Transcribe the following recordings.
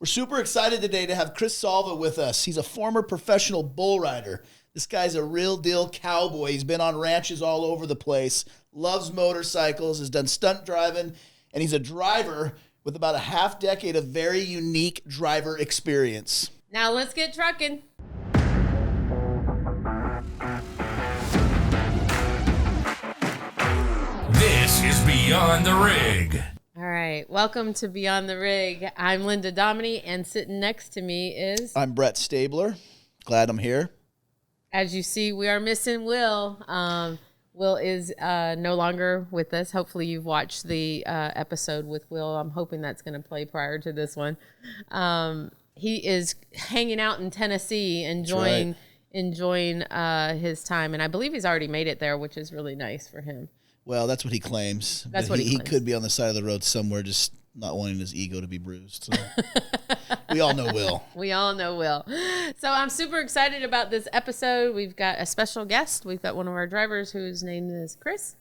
We're super excited today to have Chris Salva with us. He's a former professional bull rider. This guy's a real deal cowboy. He's been on ranches all over the place, loves motorcycles, has done stunt driving, and he's a driver with about a half decade of very unique driver experience. Now let's get trucking. This is Beyond the Rig. All right, welcome to Beyond the Rig. I'm Linda Dominy, and sitting next to me is... I'm Brett Stabler. Glad I'm here. As you see, we are missing Will. Will is no longer with us. Hopefully you've watched the episode with Will. I'm hoping that's going to play prior to this one. He is hanging out in Tennessee, enjoying his time. And I believe he's already made it there, which is really nice for him. Well, that's what he claims. That's what he claims. He could be on the side of the road somewhere, just not wanting his ego to be bruised. So. We all know Will. We all know Will. So I'm super excited about this episode. We've got a special guest. We've got one of our drivers whose name is Chris.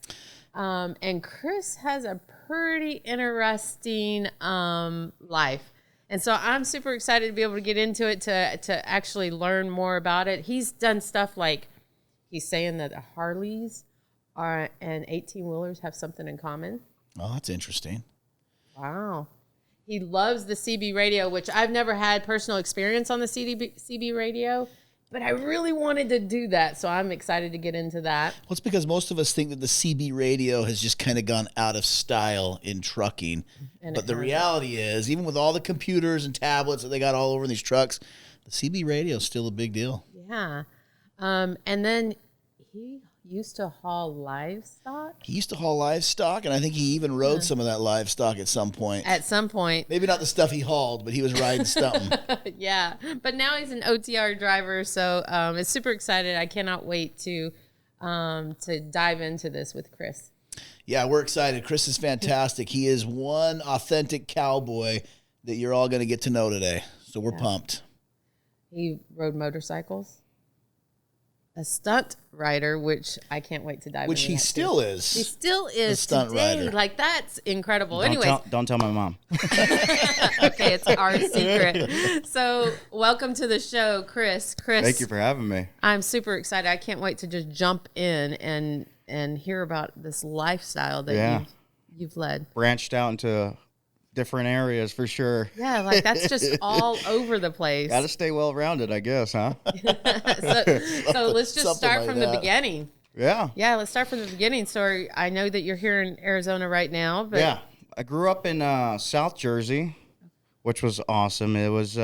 And Chris has a pretty interesting life. And so I'm super excited to be able to get into it, to actually learn more about it. He's done stuff like, he's saying that the Harleys and 18-wheelers have something in common. Oh, that's interesting. Wow. He loves the CB radio, which I've never had personal experience on the CB radio, but I really wanted to do that, so I'm excited to get into that. Well, it's because most of us think that the CB radio has just kind of gone out of style in trucking. But the reality is, even with all the computers and tablets that they got all over these trucks, the CB radio is still a big deal. Yeah. And then he used to haul livestock. He used to haul livestock, and I think he even rode some of that livestock at some point. At some point. Maybe not the stuff he hauled, but he was riding something. Yeah. But now he's an OTR driver, so it's super excited. I cannot wait to dive into this with Chris. Yeah, we're excited. Chris is fantastic. He is one authentic cowboy that you're all going to get to know today. So we're pumped. He rode motorcycles. A stunt rider, which I can't wait to dive into. Which he still is. He still is a stunt today. rider. Like, that's incredible. Don't tell my mom. Okay, it's our secret. So welcome to the show, Chris. Thank you for having me. I'm super excited. I can't wait to just jump in and hear about this lifestyle that you've led. Branched out into different areas for sure. Yeah, like that's just all over the place. Got to stay well-rounded, I guess, huh? so let's just start from the beginning. Yeah. Yeah, let's start from the beginning. So I know that you're here in Arizona right now. But yeah, I grew up in South Jersey, which was awesome. It was,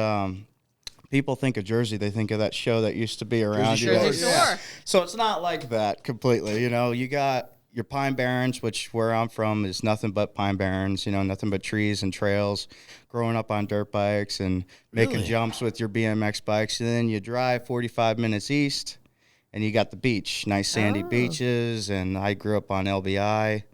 people think of Jersey, they think of that show that used to be around. Jersey Shore. Yeah. So it's not like that completely. You know, you got your Pine Barrens, which where I'm from is nothing but Pine Barrens, you know, nothing but trees and trails, growing up on dirt bikes and making jumps with your BMX bikes. And then you drive 45 minutes east and you got the beach, nice sandy beaches. And I grew up on LBI.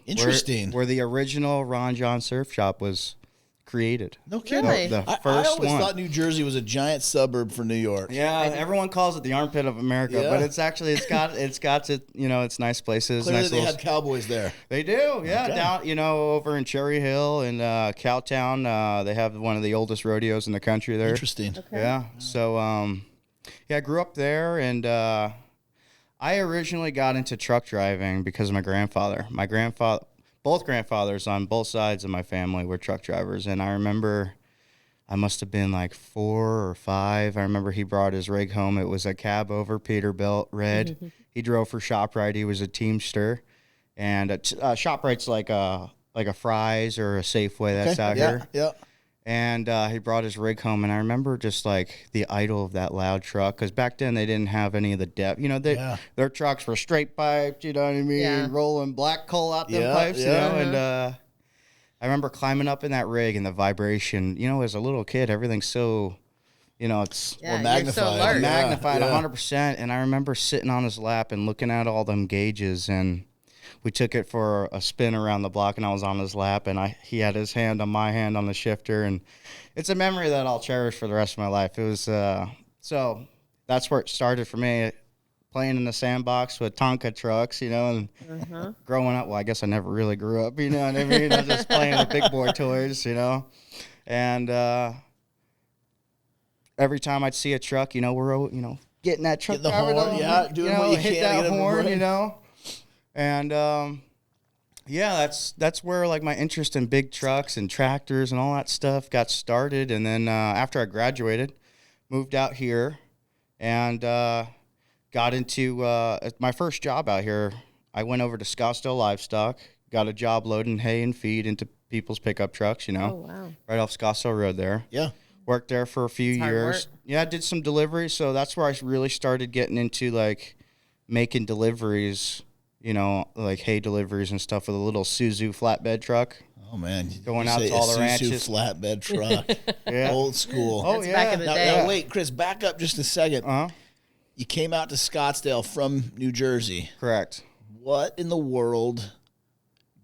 Interesting. Where the original Ron John Surf Shop was created. No kidding. Really? The I first always one. thought New Jersey was a giant suburb for New York. Yeah, everyone calls it the armpit of America, but it's actually it's got it's nice places. Clearly nice they had Cowboys there. They do, yeah. Okay. Down over in Cherry Hill and Cowtown, they have one of the oldest rodeos in the country there. Interesting. Okay. Yeah. So I grew up there, and I originally got into truck driving because of my grandfather. Both grandfathers on both sides of my family were truck drivers, and I remember I must have been like 4 or 5. I remember he brought his rig home. It was a cab over Peterbilt, red. He drove for ShopRite. He was a Teamster, and ShopRite's like a Fry's or a Safeway that's out here. Yeah. And he brought his rig home, and I remember just like the idle of that loud truck, because back then they didn't have any of the depth. You know, their trucks were straight piped, you know what I mean, Yeah. rolling black coal out them pipes, you know. And I remember climbing up in that rig and the vibration. You know, as a little kid, everything's so, you know, it's Yeah, Or magnified. You're so alert. magnified Yeah. 100%. And I remember sitting on his lap and looking at all them gauges, and we took it for a spin around the block, and I was on his lap, and he had his hand on my hand on the shifter, and it's a memory that I'll cherish for the rest of my life. It was so that's where it started for me, playing in the sandbox with Tonka trucks, you know, and growing up. Well, I guess I never really grew up, you know what I mean? I was just playing with big boy toys, you know. And every time I'd see a truck, we're getting that truck Get the horn, doing what you hit can. that to get horn, it And that's where like my interest in big trucks and tractors and all that stuff got started. And then after I graduated, moved out here and got into my first job out here. I went over to Scottsdale Livestock, got a job loading hay and feed into people's pickup trucks, Oh, wow. right off Scottsdale Road there. Yeah. Worked there for a few Hard years. work. Yeah, did some deliveries. So that's where I really started getting into like making deliveries, like hay deliveries and stuff with a little Suzu flatbed truck. Oh, man. Going You out say to all the Isuzu ranches. flatbed truck. Yeah. Old school. Oh, That's yeah. back in the Now, day. now, wait, Chris, back up just a second. Uh-huh. You came out to Scottsdale from New Jersey. Correct. What in the world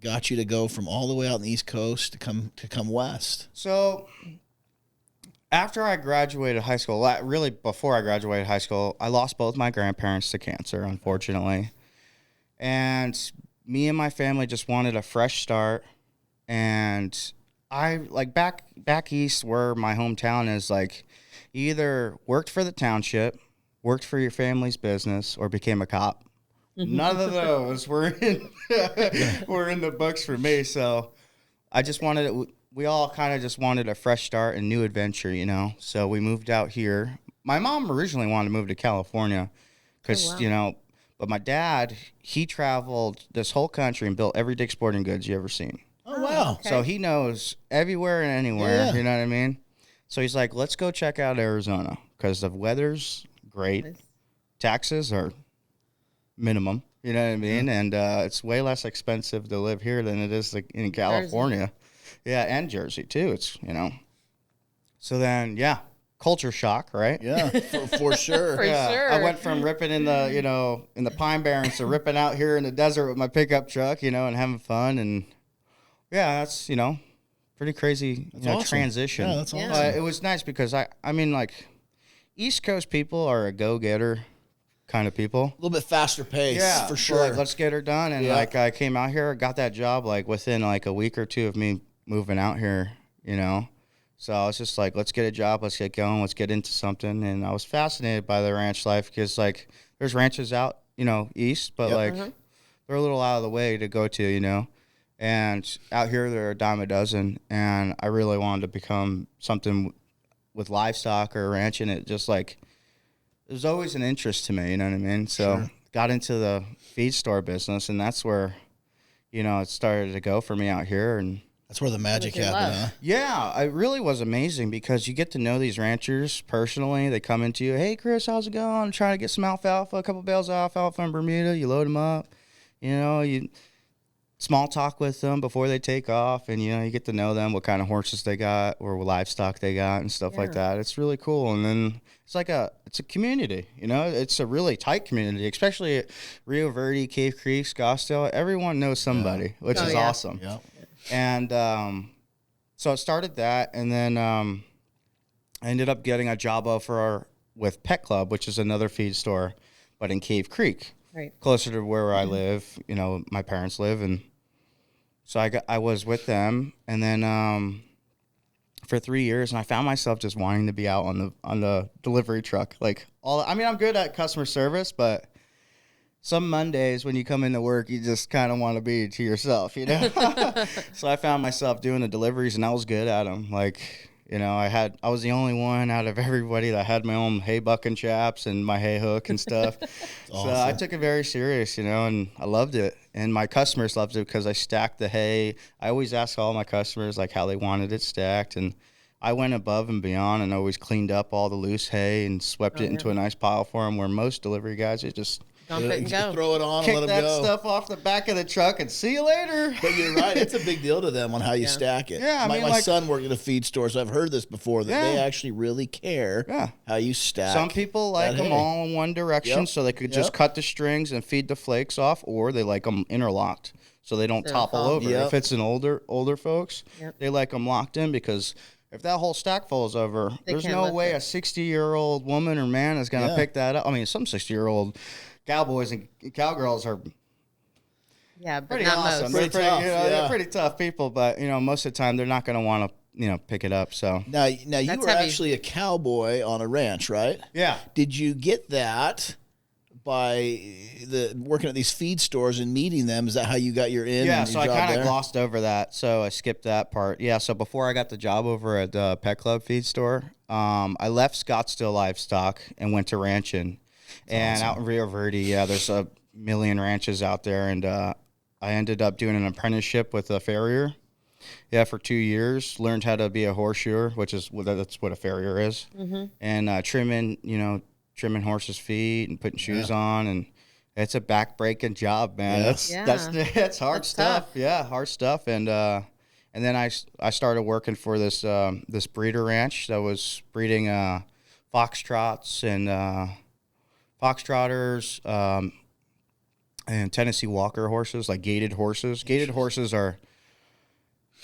got you to go from all the way out on the East Coast to come west? So after I graduated high school, really before I graduated high school, I lost both my grandparents to cancer, unfortunately. And me and my family just wanted a fresh start. And I like back east where my hometown is, like, you either worked for the township, worked for your family's business, or became a cop. None of those were in the books for me. So I just we all kind of just wanted a fresh start and new adventure, So we moved out here. My mom originally wanted to move to California because, Oh, wow. but my dad, he traveled this whole country and built every Dick's Sporting Goods you ever seen. Oh, wow. Okay. So he knows everywhere and anywhere, Yeah. you know what I mean? So he's like, let's go check out Arizona because the weather's great. Nice. Taxes are minimum, you know what I mean? And it's way less expensive to live here than it is like in California. Yeah, and Jersey too. It's, So then, culture shock, right? Yeah, for sure. For sure. I went from ripping in the, in the Pine Barrens to ripping out here in the desert with my pickup truck, and having fun. And that's, pretty crazy awesome. transition. Yeah, that's Yeah. awesome. It was nice because I mean, like, East Coast people are a go-getter kind of people. A little bit faster pace, for sure. Like, let's get her done. And like, I came out here, got that job like within like a week or two of me moving out here, So I was just like, let's get a job, let's get going, let's get into something. And I was fascinated by the ranch life because like there's ranches out, east, but like they're a little out of the way to go to, And out here they're a dime a dozen. And I really wanted to become something with livestock or ranching. It just like, it was always an interest to me, you know what I mean? So got into the feed store business, and that's where, it started to go for me out here. And That's where the magic What you happened, love. huh? yeah, it really was amazing because you get to know these ranchers personally. They come into you, hey, Chris, how's it going? I'm trying to get some alfalfa, a couple bales of alfalfa in Bermuda. You load them up, you small talk with them before they take off, and, you get to know them, what kind of horses they got or livestock they got and stuff like that. It's really cool. And then it's a community, it's a really tight community, especially at Rio Verde, Cave Creek, Scottsdale. Everyone knows somebody, which is awesome. Yeah. And so it started that, and then I ended up getting a job offer with Pet Club, which is another feed store, but in Cave Creek, Right. closer to where I live. My parents live, and so I was with them, and then for 3 years, and I found myself just wanting to be out on the delivery truck. I'm good at customer service, but some Mondays when you come into work, you just kind of want to be to yourself, So I found myself doing the deliveries, and I was good at them. I was the only one out of everybody that had my own hay bucking chaps and my hay hook and stuff. So I took it very serious, and I loved it. And my customers loved it because I stacked the hay. I always ask all my customers like how they wanted it stacked, and I went above and beyond and always cleaned up all the loose hay and swept it into a nice pile for them, where most delivery guys are just Dump it and go. Throw it on kick and let them that go. stuff off the back of the truck and see you later. But you're right. It's a big deal to them on how you stack it. Yeah, my son worked at a feed store, so I've heard this before, that they Yeah. actually really care how you stack. Some people like that them hay. all in one direction, Yep. so they could just cut the strings and feed the flakes off, or they like them interlocked, so they don't So topple fall. over. Yep. If it's an older folks, they like them locked in, because if that whole stack falls over, there's can't no lift way it. a 60-year-old woman or man is going to pick that up. I mean, some 60-year-old cowboys and cowgirls are Yeah, but pretty not awesome. most. They're Pretty tough, they're yeah. pretty tough people, but most of the time they're not going to want to pick it up. So Now you That's were heavy. actually a cowboy on a ranch, right? yeah. Did you get that by working at these feed stores and meeting them? Is that how you got your in? Yeah, and so your I job kind of there? glossed over that, so I skipped that part. Yeah, so before I got the job over at the Pet Club feed store, I left Scottsdale Livestock and went to ranching. And out in Rio Verde, there's a million ranches out there, and I ended up doing an apprenticeship with a farrier. Yeah, for 2 years, learned how to be a horseshoer, that's what a farrier is, and trimming horses' feet and putting shoes on, and it's a back-breaking job, man. Yeah. That's hard That's stuff. tough. Yeah, hard stuff. And then I started working for this breeder ranch that was breeding foxtrots and foxtrotters and Tennessee Walker horses, like gaited horses. Gaited horses are,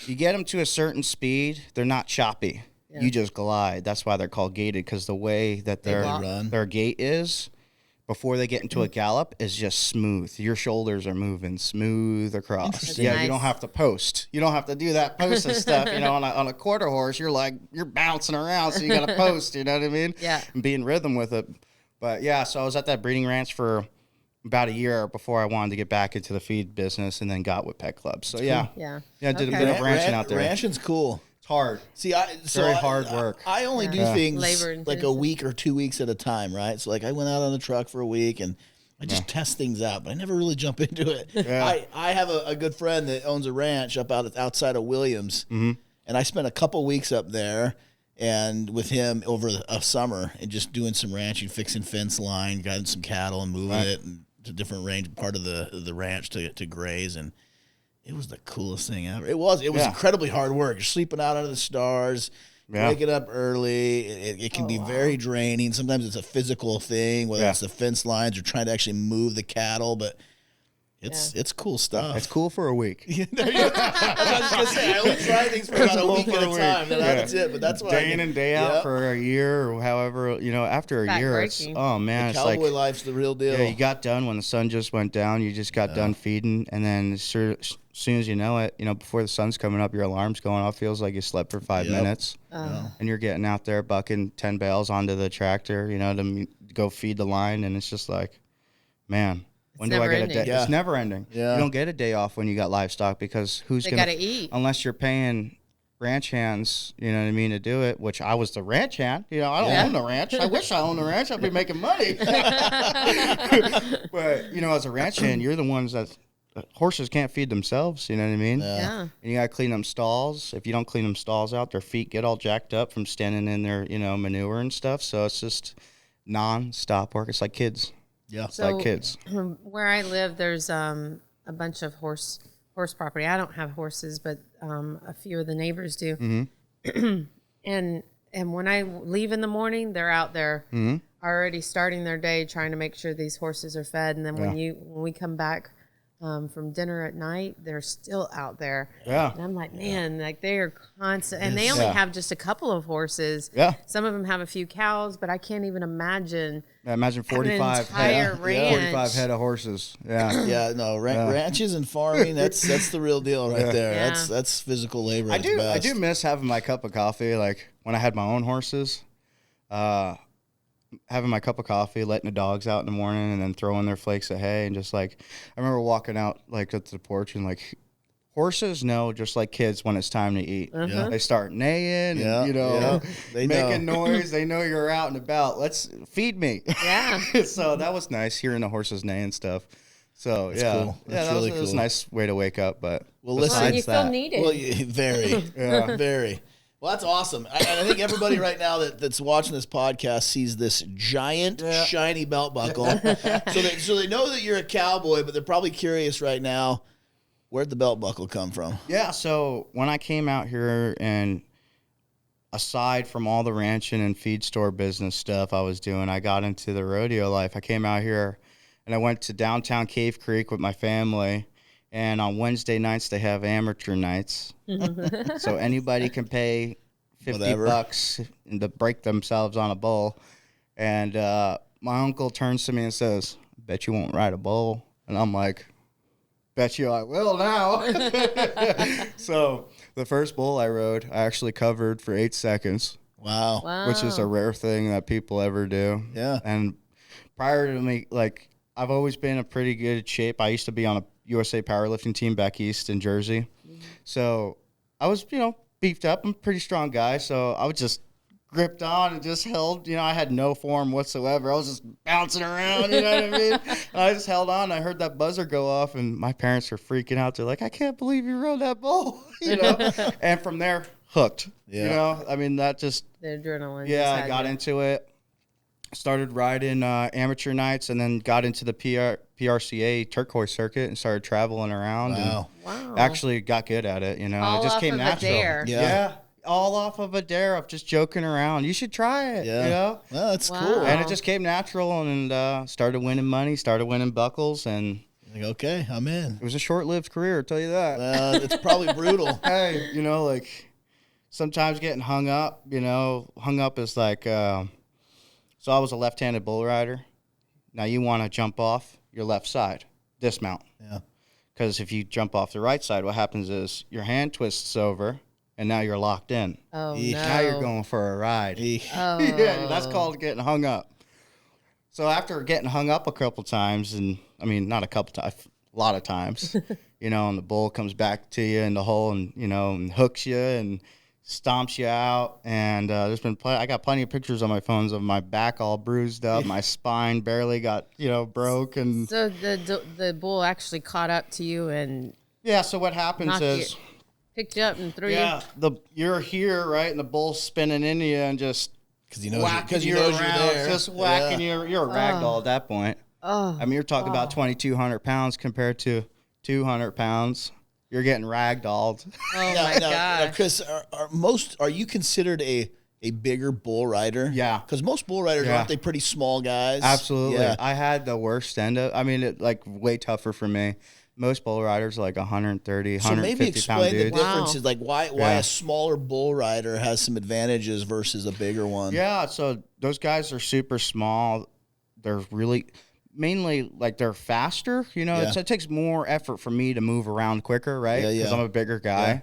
you get them to a certain speed, they're not choppy. Yeah. You just glide. That's why they're called gaited, because the way that run. their gait is before they get into a gallop is just smooth. Your shoulders are moving smooth across. Interesting. Yeah, Nice. you don't have to post. You don't have to do that post and stuff. On a quarter horse, you're bouncing around, so you got to post. You know what I mean? Yeah. And be in rhythm with it. But yeah, so I was at that breeding ranch for about a year before I wanted to get back into the feed business, and then got with Pet Club. So yeah, Yeah. I did Okay. a bit of ranching out there. Ranching's cool. It's hard. See, Very hard work. I only do Yeah. things Labor like a intensive. week or 2 weeks at a time, right? So like I went out on the truck for a week and I just test things out, but I never really jump into it. Yeah. I have a good friend that owns a ranch outside of Williams, and I spent a couple weeks up there and with him over a summer and just doing some ranching, fixing fence line, guiding some cattle and moving it and to different part of the ranch to graze, and it was the coolest thing ever. It was Yeah. incredibly hard work. You're sleeping out under the stars, Yeah. waking up early. It can be very draining. Sometimes it's a physical thing, whether Yeah. it's the fence lines or trying to actually move the cattle, but it's cool stuff. It's cool for a week. There you go. I was just gonna say I only try things for about a week at a time. That's it. But that's why Day in and day out Yep. for a year or however, after a year, it's, Backbreaking. oh man, it's Cowboy like, life's the real deal. yeah, you got done when the sun just went down. You just got done feeding, and then as soon as you know it, before the sun's coming up, your alarm's going off. Feels like you slept for 5 Yep. minutes, and you're getting out there bucking 10 bales onto the tractor, to go feed the line, and it's just like, man. When do I never get a ending. day? Yeah. It's never ending. Yeah. You don't get a day off when you got livestock, because who's They gonna gotta eat. unless you're paying ranch hands, to do it, which I was the ranch hand. I don't own the ranch. I wish I owned the ranch. I'd be making money. But, as a ranch hand, you're the ones that horses can't feed themselves. You know what I mean? Yeah. And you got to clean them stalls. If you don't clean them stalls out, their feet get all jacked up from standing in their, manure and stuff. So it's just non-stop work. It's like kids. Yeah. It's like kids. Where I live, there's a bunch of horse property. I don't have horses, but a few of the neighbors do. Mm-hmm. and when I leave in the morning, they're out there Mm-hmm. already starting their day, trying to make sure these horses are fed. And then when we come back from dinner at night, they're still out there. Yeah. And I'm like, man, like they are constant, and they only Yeah. have just a couple of horses. Yeah. Some of them have a few cows, but I can't even imagine. Imagine 45 entire head, ranch. 45 head of horses. Yeah. Yeah, no, ranches and farming, that's the real deal right there. Yeah. That's physical labor. I at its do best. miss having my cup of coffee, like when I had my own horses. Having my cup of coffee, letting the dogs out in the morning, and then throwing their flakes of hay, and just like, I remember walking out like at the porch, and like, horses know just like kids when it's time to eat. Yeah. They start neighing, Yeah, and yeah. They making know. noise. They know you're out and about. Let's feed me. Yeah. So that was nice hearing the horses neigh and stuff. So That's yeah, cool. That's that really was a cool. nice way to wake up. But Well, listen, Well, and you besides feel that- needed. Well, very, very. Well, that's awesome. And I think everybody right now that's watching this podcast sees this giant, shiny belt buckle. so they know that you're a cowboy, but they're probably curious right now, where'd the belt buckle come from? Yeah, so when I came out here, and aside from all the ranching and feed store business stuff I was doing, I got into the rodeo life. I came out here and I went to downtown Cave Creek with my family, and on Wednesday nights they have amateur nights. So anybody can pay Whatever. $50 to break themselves on a bull. And my uncle turns to me and says, "Bet you won't ride a bull." And I'm like, "Bet you I will now." So The first bull I rode, I actually covered for 8 seconds, Wow. which is a rare thing that people ever do. Yeah. And prior to me, like, I've always been in pretty good shape. I used to be on a USA powerlifting team back east in Jersey. So I was, beefed up. I'm a pretty strong guy. So I was just gripped on and just held, I had no form whatsoever. I was just bouncing around, you know what I mean? And I just held on. I heard that buzzer go off, and my parents were freaking out. They're like, I can't believe you rode that bull, And from there, hooked, I mean, that just. The adrenaline. Yeah, just I had got you. into it. Started riding amateur nights, and then got into the PRCA turquoise circuit and started traveling around. Wow. And actually got good at it. All it just off came of a natural. dare. Yeah. All off of a dare of just joking around. You should try it. Yeah. Well, that's Wow. cool. And it just came natural, and started winning money, started winning buckles, and Like, okay, I'm in. it was a short-lived career. I'll tell you that. It's probably brutal. Hey, like sometimes getting hung up. Hung up is like. So I was a left-handed bull rider. Now you want to jump off your left side, dismount. Yeah. Because if you jump off the right side, what happens is your hand twists over, and now you're locked in. Oh, Eesh. no. Now you're going for a ride. Oh. Yeah, that's called getting hung up. So after getting hung up a couple times, and I mean, not a couple times, a lot of times, and the bull comes back to you in the hole and, and hooks you and stomps you out. And there's been I got plenty of pictures on my phones of my back all bruised up, my spine barely got, broke. And So the bull actually caught up to you and yeah, so what happens knocked is, you, picked you up and threw yeah, you're here, right? And the bull's spinning into you and just Because you know whacking you you know around, you're there. just whacking you. You're a rag doll at that point. Oh. I mean, you're talking about 2,200 pounds compared to 200 pounds. You're getting ragdolled. Oh, Now, my God. Chris, are you considered a bigger bull rider? Yeah. Because most bull riders, Yeah. aren't they pretty small guys? Absolutely. Yeah. I had the worst end of. I mean, it way tougher for me. Most bull riders are like 130, So 150 maybe pound explain the dudes. differences, like why Yeah. a smaller bull rider has some advantages versus a bigger one. Yeah, so those guys are super small. They're really mainly like they're faster. Yeah. It takes more effort for me to move around quicker, right? Yeah, Because yeah. I'm a bigger guy. Yeah.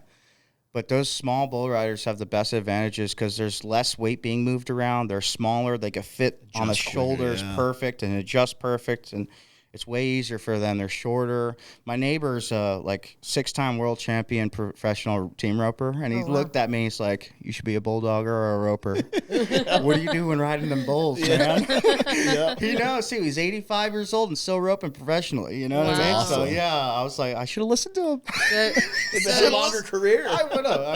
But those small bull riders have the best advantages because there's less weight being moved around. They're smaller. They can fit on the Adjust quicker, shoulders yeah. perfect and adjust perfect. And it's way easier for them. They're shorter. My neighbor's like 6-time world champion professional team roper. And he looked at me. He's like, you should be a bulldogger or a roper. What are you doing riding them bulls, man? Yeah. He knows, too. He's 85 years old and still roping professionally. You know what I mean? Wow. So, yeah, I was like, I should have listened to him. It's a longer career. I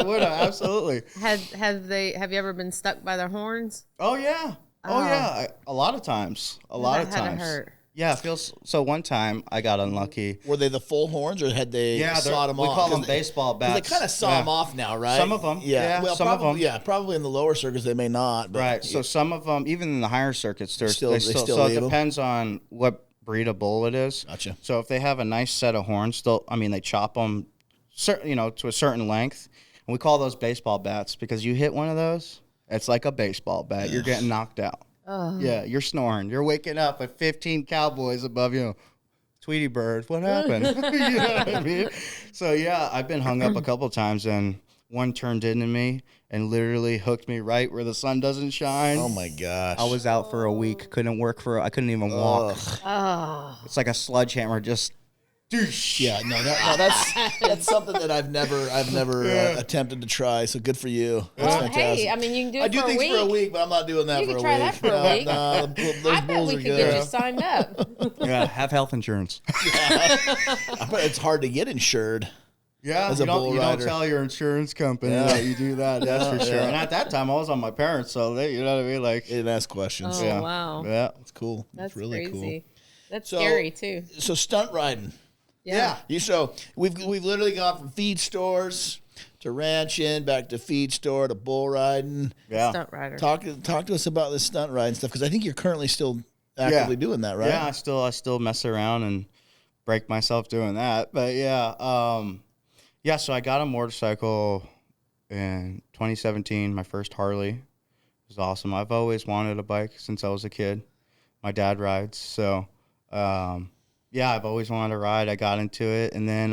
would have, absolutely. Have you ever been stuck by their horns? Oh, yeah. Oh, yeah. A lot of times. A lot of That had to times. hurt. Yeah, it feels so. One time I got unlucky. Were they the full horns, or had they sawed them we off? call them 'Cause baseball Because bats. they kind of saw them off now, right? Some of them, yeah, Well, some of probably, them. yeah, probably in the lower circuits they may not. But Right. So some of them, even in the higher circuits, they Still still. So leave it 'em? depends on what breed of bull it is. Gotcha. So if they have a nice set of horns, they chop them, to a certain length, and we call those baseball bats because you hit one of those, it's like a baseball bat. You're getting knocked out. Yeah, you're snoring. You're waking up with 15 Cowboys above you. Tweety bird, what happened? You know what I mean? So, yeah, I've been hung up a couple times, and one turned into me and literally hooked me right where the sun doesn't shine. Oh my gosh! I was out for a week. I couldn't even walk. Oh. It's like a sledgehammer just. Yeah, no, that's something that I've never attempted to try. So good for you. That's Well, fantastic. hey, I mean, you can do I it do for a things week. for a week, but I'm not doing that You for can a try week. that for a week. No, those I bet bulls we are could good. get you signed up. Yeah, have health insurance. But it's hard to get insured. Yeah, As a bull you don't rider. tell your insurance company Yeah. that you do that. That's for sure. Yeah. And at that time, I was on my parents, so they, you know what I mean. Like, They didn't ask questions. Oh, yeah, wow. yeah, That's cool. That's really crazy. cool. That's So- scary, too. So stunt riding. Yeah. So we've literally gone from feed stores to ranching, back to feed store to bull riding. yeah. Stunt rider. Talk to us about this stunt riding stuff, because I think you're currently still actively doing that, right? Yeah, I still mess around and break myself doing that. But yeah, so I got a motorcycle in 2017, my first Harley. It was awesome. I've always wanted a bike since I was a kid. My dad rides, so yeah, I've always wanted to ride. I got into it, and then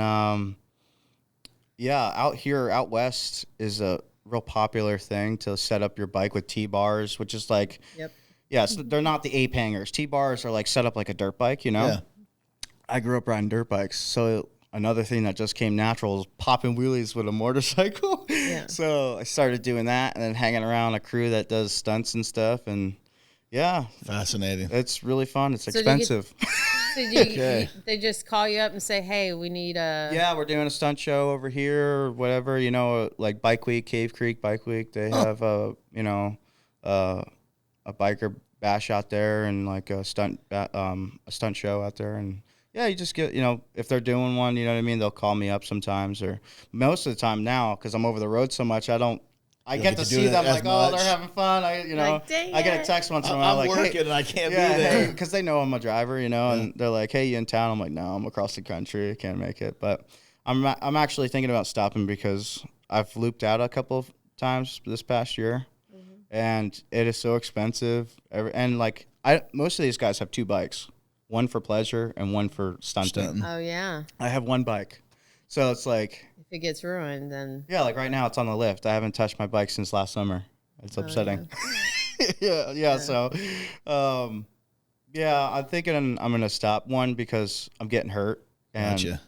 Yeah, out west is a real popular thing to set up your bike with T-bars, which is like, Yep. yeah, so they're not the ape hangers. T-bars are like set up like a dirt bike, you know? Yeah. I grew up riding dirt bikes, so another thing that just came natural is popping wheelies with a motorcycle. Yeah. So I started doing that and then hanging around a crew that does stunts and stuff, and yeah, Fascinating. it's really fun. It's So do you get- expensive. So they just call you up and say, "Hey, we need a." Yeah, we're doing a stunt show over here or whatever, you know, like Bike Week, Cave Creek Bike Week. They have a biker bash out there and like a stunt show out there, and yeah, you just get, you know, if they're doing one, you know what I mean, they'll call me up sometimes, or most of the time now because I'm over the road so much, I get to see them like, oh, they're having fun. I get a text once in a while I'm like, working hey, and I can't be there. because they know I'm a driver, you know, and they're like, hey, you in town? I'm like, no, I'm across the country. I can't make it. But I'm actually thinking about stopping because I've looped out a couple of times this past year, and it is so expensive. And like, most of these guys have two bikes, one for pleasure and one for stunting. Oh yeah. I have one bike, so it's like, If it gets ruined, then. yeah, like right now it's on the lift. I haven't touched my bike since last summer. It's upsetting. Yeah. So, yeah, I'm thinking I'm gonna stop. One, because I'm getting hurt, and Gotcha.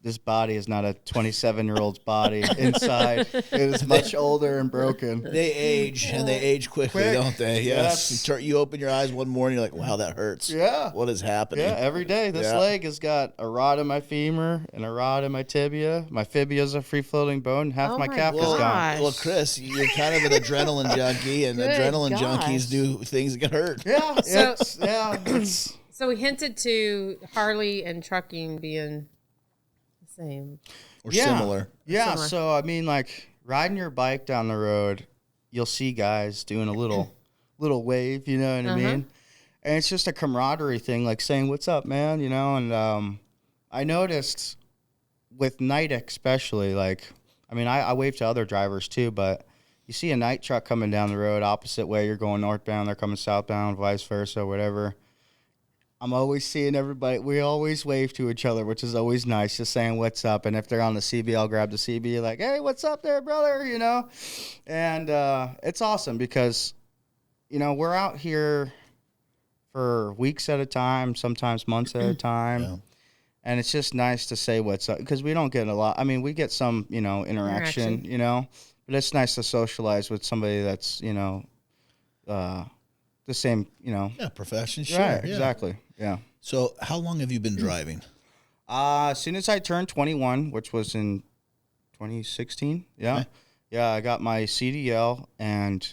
this body is not a 27-year-old's body. Inside, it is much older and broken. They age, and they age quickly, Quick. don't they? Yes. You open your eyes one morning, you're like, wow, that hurts. Yeah. What is happening? Yeah, every day. This leg has got a rod in my femur and a rod in my tibia. My fibia is a free-floating bone. Half Oh my my calf is God. gone. Well, Chris, you're kind of an adrenaline junkie, and Good adrenaline gosh. junkies do things that get hurt. Yeah, it's So we hinted to Harley and trucking being the same. Or similar. Yeah, Similar. so I mean, like riding your bike down the road, you'll see guys doing a little wave, you know what I mean? And it's just a camaraderie thing, like saying, "What's up, man?" You know. And I noticed with night, especially, like, I mean, I wave to other drivers too, but you see a night truck coming down the road opposite way, you're going northbound, they're coming southbound, vice versa, whatever. I'm always seeing everybody. We always wave to each other, which is always nice, just saying what's up. And if they're on the CB, I'll grab the CB, like, hey, what's up there, brother? You know? And it's awesome because, you know, we're out here for weeks at a time, sometimes months at a time. Yeah. And it's just nice to say what's up because we don't get a lot. I mean, we get some, you know, interaction, you know, but it's nice to socialize with somebody that's, you know, the same, you know. Yeah, profession, sure. Right, yeah. exactly. Yeah. So how long have you been driving? As soon as I turned 21, which was in 2016, yeah. Okay. Yeah, I got my CDL and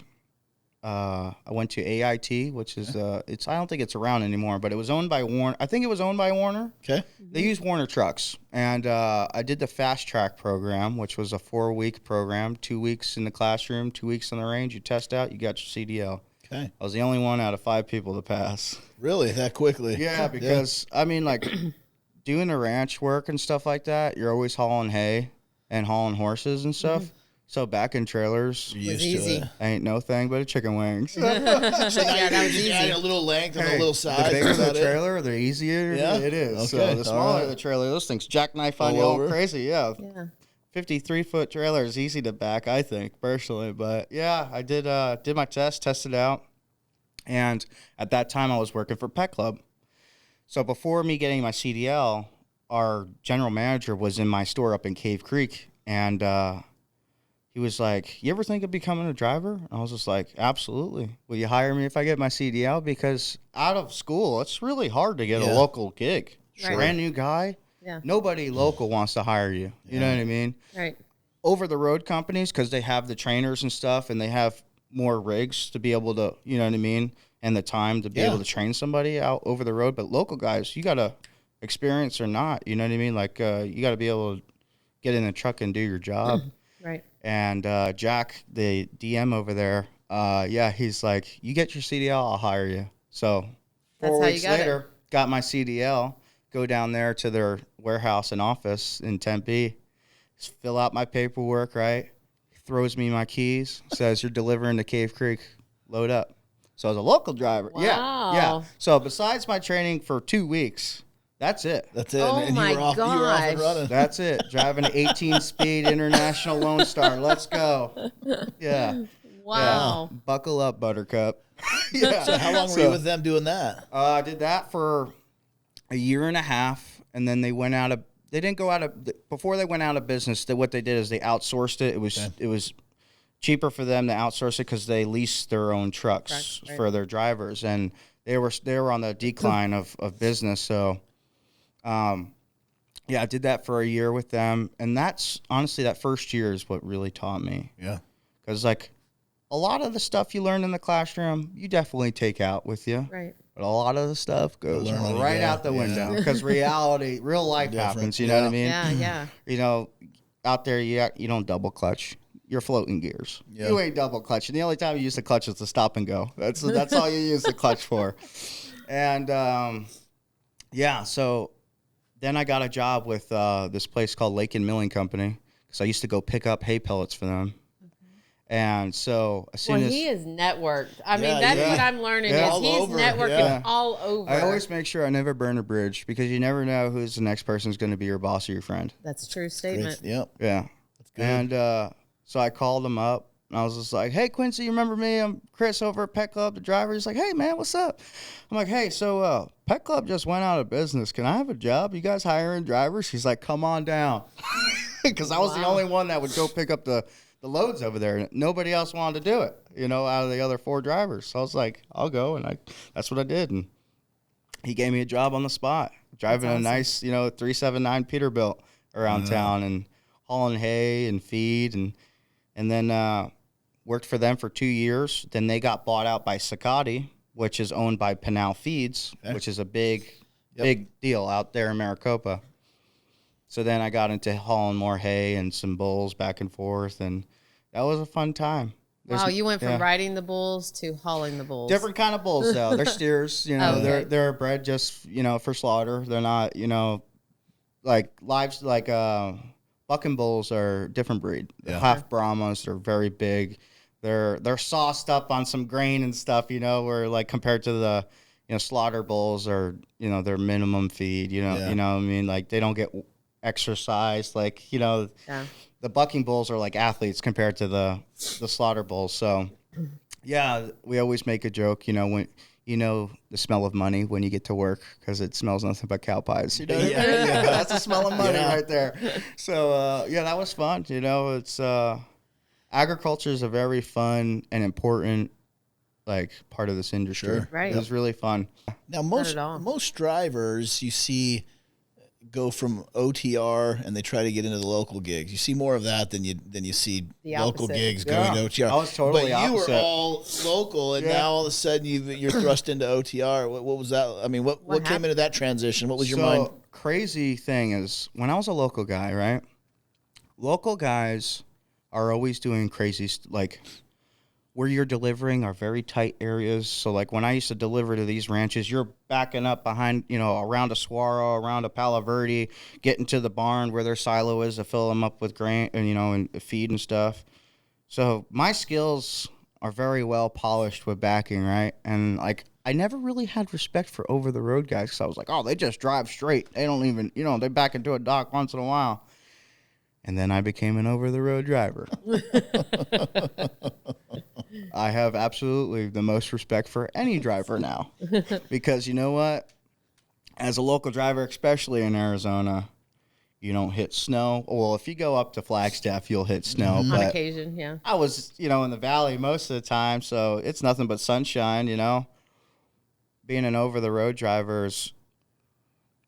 I went to AIT, which is I don't think it's around anymore, but it was owned by Warner. I think it was owned by Warner. Okay. They use Warner trucks. And I did the fast track program, which was a 4-week program, 2 weeks in the classroom, 2 weeks on the range. You test out, you got your CDL. Okay. I was the only one out of 5 people to pass. Really? That quickly? Yeah, because, I mean, like, doing the ranch work and stuff like that, you're always hauling hay and hauling horses and stuff. So back in trailers, You're used easy. to it. ain't no thing but a chicken wings. So now Yeah, you're that was just easy. adding a little length and a Hey, little the size. bigger Is the that it? trailer, the easier Yeah? it is. Okay, So the all smaller right. the trailer, those things jackknife on Go you all over. crazy. Yeah. Yeah. 53-foot trailer is easy to back, I think, personally. But yeah, I did my test, tested out. And at that time, I was working for Pet Club. So before me getting my CDL, our general manager was in my store up in Cave Creek. And he was like, you ever think of becoming a driver? And I was just like, absolutely. Will you hire me if I get my CDL? Because out of school, it's really hard to get Yeah. a local gig. Sure. Brand new guy. Yeah. Nobody local wants to hire you. You know what I mean? Right. Over-the-road companies, because they have the trainers and stuff, and they have more rigs to be able to, you know what I mean, and the time to be Yeah. able to train somebody out over the road. But local guys, you got to experience or not, you know what I mean? Like, you got to be able to get in the truck and do your job. Right. And Jack, the DM over there, yeah, he's like, you get your CDL, I'll hire you. So That's 4 how you weeks got it. later, got my CDL, go down there to their warehouse and office in Tempe, fill out my paperwork, right? Throws me my keys, says you're delivering to Cave Creek, load up. So I was a local driver. Yeah, yeah. Wow. So besides my training for 2 weeks, That's it. That's it. Oh and my you were off and gosh. running. That's it. Driving an 18-speed International Lone Star. Let's go. Yeah. Wow. Yeah. Buckle up, Buttercup. Yeah. So how long were you with them doing that? I did that for a year and a half, and then they went out of. They didn't go out of before they went out of business. What they did is they outsourced it. It was cheaper for them to outsource it because they leased their own trucks for their drivers, and they were on the decline of business. So, I did that for a year with them, and that's honestly that first year is what really taught me. Yeah, because like a lot of the stuff you learn in the classroom, you definitely take out with you. Right. But a lot of the stuff goes right out the window because real life happens. You know what I mean? Yeah, yeah. You know, out there, you don't double clutch. You're floating gears. Yeah. You ain't double clutch. And the only time you use the clutch is to stop and go. That's all you use the clutch for. And, so then I got a job with this place called Lake and Milling Company because I used to go pick up hay pellets for them. And so as soon as he is networked. I mean, that's what I'm learning is he's networking all over. I always make sure I never burn a bridge because you never know who's the next person's going to be your boss or your friend. That's a true statement. Yep. Yeah. That's good. And so I called him up and I was just like, "Hey, Quincy, you remember me? I'm Chris over at Pet Club, the driver." He's like, "Hey, man, what's up?" I'm like, "Hey, so Pet Club just went out of business. Can I have a job? You guys hiring drivers?" He's like, "Come on down." Because I was the only one that would go pick up the loads over there, and nobody else wanted to do it, out of the other 4 drivers. So I was like, I'll go, and that's what I did. And he gave me a job on the spot, driving a nice, 379 Peterbilt around town and hauling hay and feed, and then worked for them for 2 years. Then they got bought out by Sakati, which is owned by Pinal Feeds, which is a big deal out there in Maricopa. So then I got into hauling more hay and some bulls back and forth, and that was a fun time. Wow, you went from riding the bulls to hauling the bulls. Different kind of bulls, though. They're steers, they're bred just, for slaughter. They're not, like lives, like bucking bulls are a different breed. They're half Brahmas. They're very big. They're sauced up on some grain and stuff, where like compared to the, slaughter bulls are, their minimum feed, you know what I mean? Like they don't get exercise, like, the bucking bulls are like athletes compared to the slaughter bulls. So we always make a joke, when the smell of money when you get to work because it smells nothing but cow pies. That's the smell of money right there. So that was fun. It's agriculture is a very fun and important like part of this industry. Sure. Right. It was really fun. Now most drivers you see go from OTR and they try to get into the local gigs. You see more of that than you see local gigs going to OTR. I was totally But you opposite. were all local, and now all of a sudden you're thrust into OTR. What was that? I mean, what came into that transition? What was your mind? Crazy thing is when I was a local guy, right? Local guys are always doing crazy like where you're delivering are very tight areas. So like when I used to deliver to these ranches, you're backing up behind, around a Saguaro, around a Palo Verde, getting to the barn where their silo is to fill them up with grain and, and feed and stuff. So my skills are very well polished with backing, right? And like I never really had respect for over the road guys because I was like, oh, they just drive straight. They don't even, they back into a dock once in a while. And then I became an over-the-road driver. I have absolutely the most respect for any driver now. Because you know what? As a local driver, especially in Arizona, you don't hit snow. Well, if you go up to Flagstaff, you'll hit snow. On but occasion, yeah. I was, in the valley most of the time, so it's nothing but sunshine, Being an over-the-road driver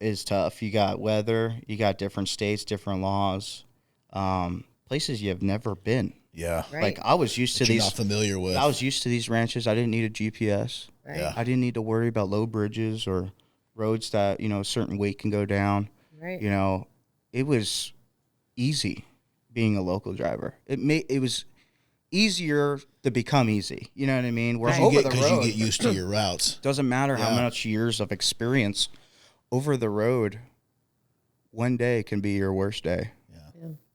is tough. You got weather. You got different states, different laws. Places you have never been. Yeah. Right. Like I was used to you're these. Not familiar with. I was used to these ranches. I didn't need a GPS. Right. Yeah. I didn't need to worry about low bridges or roads that a certain weight can go down. Right. It was easy being a local driver. It was easier to become easy. You know what I mean? Where over the road, you get used to your routes. Doesn't matter how much years of experience. Over the road, one day can be your worst day.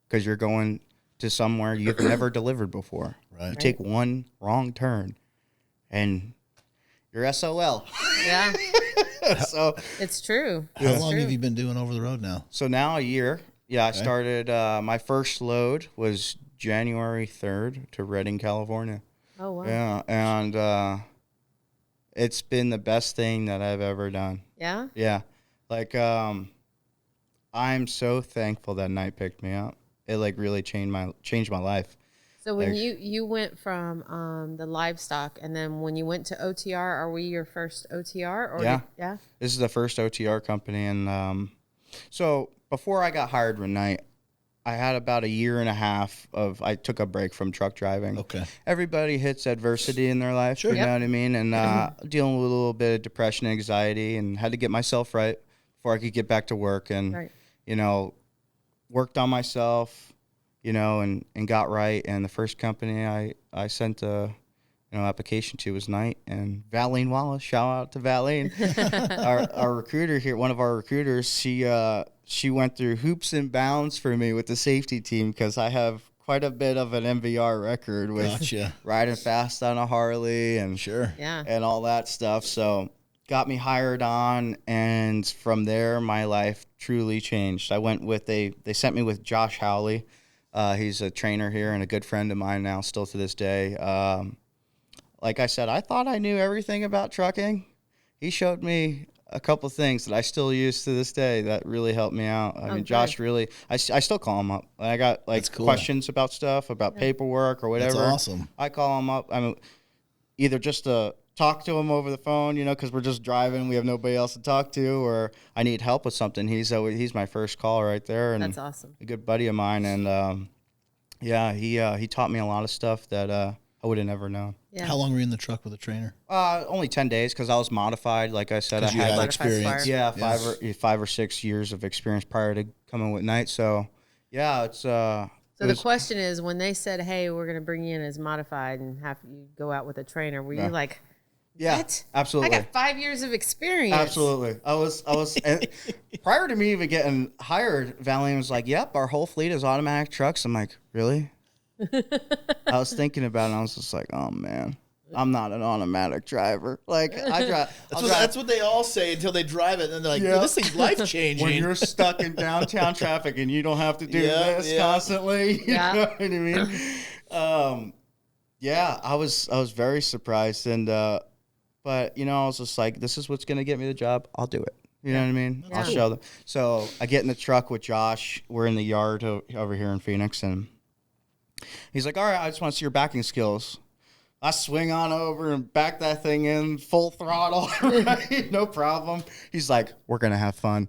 Because you're going to somewhere you've never delivered before. Right. You take one wrong turn, and you're SOL. Yeah. So It's true. How It's long true. have you been doing over the road now? so now a year. Yeah, I started. My first load was January 3rd to Redding, California. Oh, wow. Yeah, and it's been the best thing that I've ever done. Yeah? Yeah, like I'm so thankful that night picked me up. It like really changed my life. So when Like- you went from the livestock, and then when you went to OTR, are we your first OTR? Or Yeah. Yeah? This is the first OTR company, and so before I got hired one night, I had about a year and a half of I took a break from truck driving. Okay. Everybody hits adversity in their life, Sure. you know Yep. what I mean? And dealing with a little bit of depression, anxiety, and had to get myself right before I could get back to work. And Right. you know, worked on myself, you know, and got right. And the first company I sent a application to was Knight, and Valine Wallace. Shout out to Valine, our recruiter here. One of our recruiters. She went through hoops and bounds for me with the safety team because I have quite a bit of an MVR record with Gotcha. riding fast on a Harley and Sure. Yeah. and all that stuff. So got me hired on, and from there my life truly changed. I went with they sent me with Josh Howley. He's a trainer here and a good friend of mine now, still to this day. Like I said, I thought I knew everything about trucking. He showed me a couple things that I still use to this day that really helped me out. I mean, good. Josh really, I still call him up. I got like That's cool. questions about stuff, about paperwork or whatever. That's awesome. I call him up. I mean, either just to talk to him over the phone, you know, because we're just driving, we have nobody else to talk to, or I need help with something. He's my first call right there, and That's awesome. a good buddy of mine. And yeah, he taught me a lot of stuff that I would have never known. Yeah. How long were you in the truck with a trainer? Only 10 days because I was modified. Like I said, I 'Cause you had had like, experience. yeah, Yeah. 5 or 6 years of experience prior to coming with Knight. So yeah, it's So the question is, when they said, "Hey, we're going to bring you in as modified and have you go out with a trainer," were you like, yeah, "What? absolutely. I got 5 years of experience." Absolutely. I was, and prior to me even getting hired, Valiant was like, yep, our whole fleet is automatic trucks. I'm like, really? I was thinking about it, and I was just like, oh, man, I'm not an automatic driver. Like, I drive. That's what they all say until they drive it, and then they're like, Yeah. this thing's life changing. When you're stuck in downtown traffic and you don't have to do Yeah, this yeah. constantly, you Yeah. know what I mean? Yeah, I was very surprised, and but you know, I was just like, this is what's gonna get me the job. I'll do it. You know what I mean? Yeah. I'll show them. So I get in the truck with Josh. We're in the yard over here in Phoenix, and he's like, all right, I just want to see your backing skills. I swing on over and back that thing in full throttle, right? No problem. He's like, we're going to have fun.